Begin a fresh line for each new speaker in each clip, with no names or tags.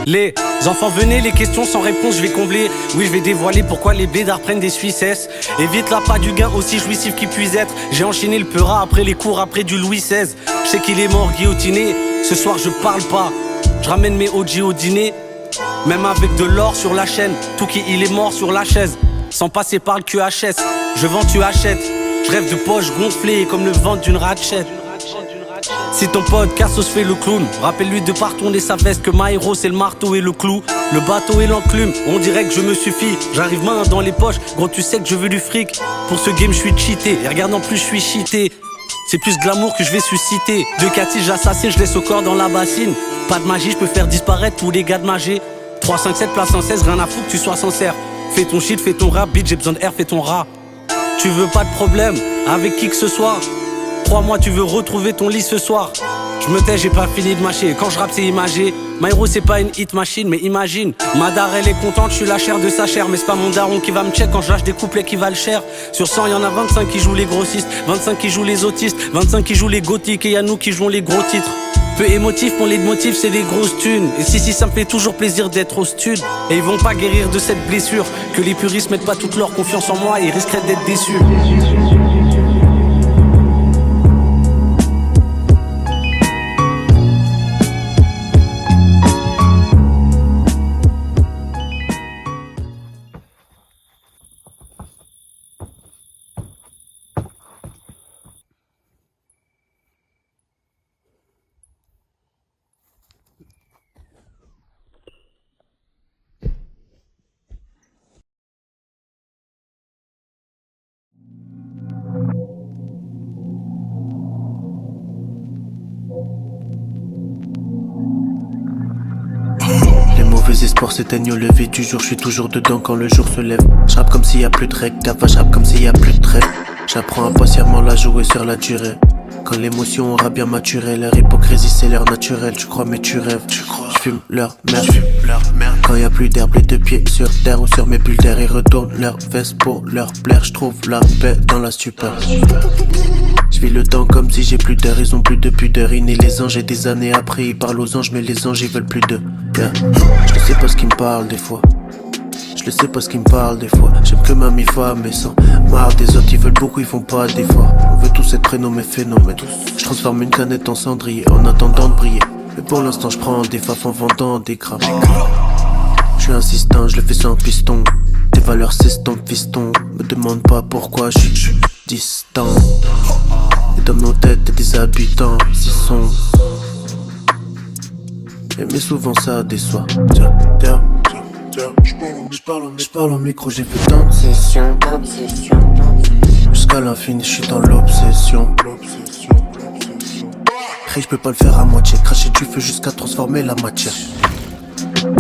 Les enfants venez, les questions sans réponse je vais combler. Oui je vais dévoiler pourquoi les blédards prennent des Suissesses. Évite la pas du gain aussi jouissif qu'il puisse être. J'ai enchaîné le peura après les cours après du Louis XVI. Je sais qu'il est mort guillotiné. Ce soir je parle pas. Je ramène mes OG au dîner. Même avec de l'or sur la chaîne. Tout qui il est mort sur la chaise. Sans passer par le QHS. Je vends tu achètes. Je rêve de poches gonflées comme le ventre d'une ratchette. Si ton pote Cassos fait le clown, rappelle-lui de pas retourner sa veste, que ma héros c'est le marteau et le clou. Le bateau et l'enclume, on dirait que je me suffis. J'arrive main dans les poches, gros tu sais que je veux du fric. Pour ce game je suis cheaté, et regarde en plus je suis cheaté. C'est plus glamour que je vais susciter. De Cathy j'assassine, je laisse au corps dans la bassine. Pas de magie, je peux faire disparaître tous les gars de magie. 3, 5, 7, place 116, rien à foutre que tu sois sincère. Fais ton shit, fais ton rap, bitch j'ai besoin de air, fais ton rat. Tu veux pas de problème avec qui que ce soit. Crois-moi, tu veux retrouver ton lit ce soir. Je me tais, j'ai pas fini de mâcher. Quand je rappe, c'est imagé. My hero, c'est pas une hit machine, mais imagine. Madar, elle est contente, je suis la chair de sa chair. Mais c'est pas mon daron qui va me check quand je lâche des couplets qui valent cher. Sur 100, y'en a 25 qui jouent les grossistes, 25 qui jouent les autistes, 25 qui jouent les gothiques. Et y'a nous qui jouons les gros titres. Peu émotif, mon leitmotiv, c'est les grosses thunes. Et si, ça me fait toujours plaisir d'être au stud. Et ils vont pas guérir de cette blessure. Que les puristes mettent pas toute leur confiance en moi, ils risqueraient d'être déçus.
Les mauvais espoirs s'éteignent au lever du jour, je suis toujours dedans quand le jour se lève. J'rappe comme s'il y a plus de règles, j'rappe comme s'il y a plus de trêve. J'apprends à patiemment la jouer sur la durée. Quand l'émotion aura bien maturé, leur hypocrisie c'est leur naturel. Tu crois mais tu rêves, j'fume leur merde. Quand y a plus d'herbe, les deux pieds sur terre ou sur mes bulles d'air, ils retournent leur veste pour leur plaire. J'trouve la paix dans la stupeur. J'vis le temps comme si j'ai plus d'heures, ils ont plus de pudeur. Ils nient les anges et des années après ils parlent aux anges, mais les anges ils veulent plus de Je sais pas ce qu'ils me parlent des fois. Je sais pas ce qu'ils me parlent des fois. J'aime que ma mi-femme mais sans marre des autres, ils veulent beaucoup, ils font pas d'efforts. On veut tous être prénommés phénomènes. Je transforme une canette en cendrier en attendant de briller. Mais pour l'instant je prends des faf en vendant des grammes. Je suis insistant, je le fais sans piston. Tes valeurs s'estompent fiston. Me demande pas pourquoi je suis distant. Et dans nos têtes y'a des habitants, s'ils sont. Mais souvent ça déçoit. J'parle au micro, j'ai fait tant de sessions. Jusqu'à l'infini, j'suis dans l'obsession. Je peux pas le faire à moitié, cracher du feu jusqu'à transformer la matière.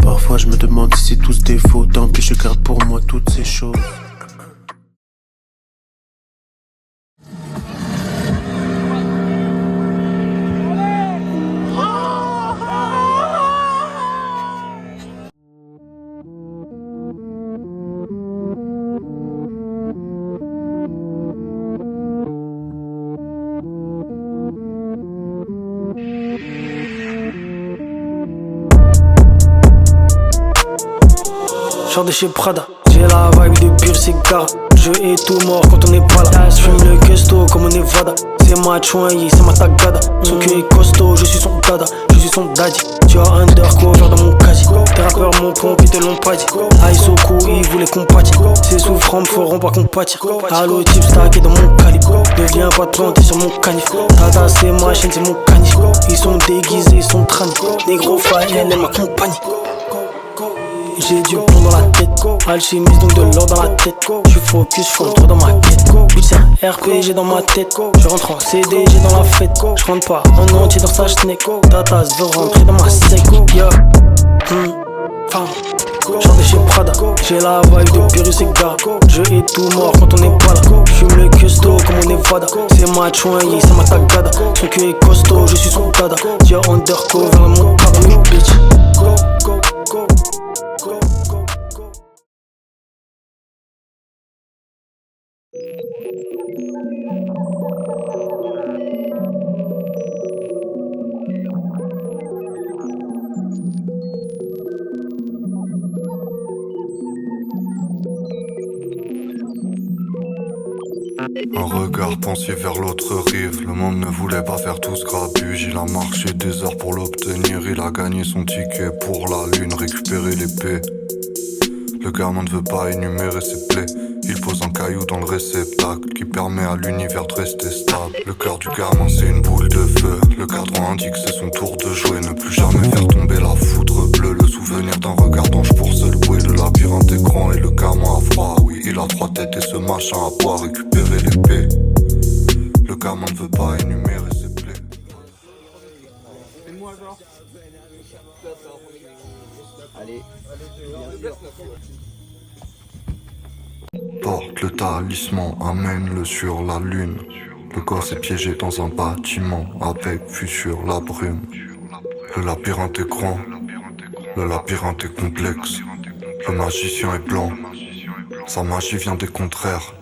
Parfois je me demande si c'est tous des faux. Tant pis, je garde pour moi toutes ces choses.
Genre de chez Prada, j'ai la vibe de pur cigare. Je est tout mort quand on n'est pas là. J'fume le custo comme on est Vada. C'est ma chouaille, c'est ma tagada. Son cul est costaud, je suis son dada. Je suis son daddy. Tu as undercover dans mon casier. Tes rappeurs mon pompe, ils te l'ont pas dit. Ice au cou, ils voulaient compatir. Ces souffrants me feront pas compatir. Allo type stacké dans mon calibre. Ne viens pas te planter sur mon canif. Tata c'est ma chaîne, c'est mon canif. Ils sont déguisés, ils sont trans. Négro faille, elle m'accompagne. J'ai du plomb dans la tête, alchimiste donc de l'or dans la tête. J'suis focus, j'fous le droit dans ma tête. Bitch c'est un RPG dans ma tête. Je rentre en CDG dans la fête. Je rentre pas en entier dans sa schneck. Tata veut rentrer dans ma sec. Yeah. Genre de chez Prada, j'ai la vibe de Pyrrhus et Gara. Je est tout mort quand on n'est pas là. J'fume le custo comme on est Vada. C'est ma chouaille, c'est ma tagada. Son cul est costaud, je suis son dada. J'ai undercover dans mon cabane, bitch.
Un regard pensif vers l'autre rive. Le monde ne voulait pas faire tout ce grabuge. Il a marché des heures pour l'obtenir. Il a gagné son ticket pour la lune, récupérer l'épée. Le gamin ne veut pas énumérer ses plaies. Il pose un caillou dans le réceptacle qui permet à l'univers de rester stable. Le cœur du gamin c'est une boule de feu. Le cadran indique c'est son tour de jouer. Ne plus jamais faire tomber la foudre bleue. Le souvenir d'un regard d'ange pour se louer. Le labyrinthe est grand et le gamin a froid. Oui, il a trois têtes et ce machin à boire. Récupérer l'épée. Le gamin ne veut pas énumérer ses plaies. Porte le talisman, amène-le sur la lune. Le gosse est piégé dans un bâtiment avec vue sur la brume. Le labyrinthe est grand, le labyrinthe est complexe. Le magicien est blanc, sa magie vient des contraires.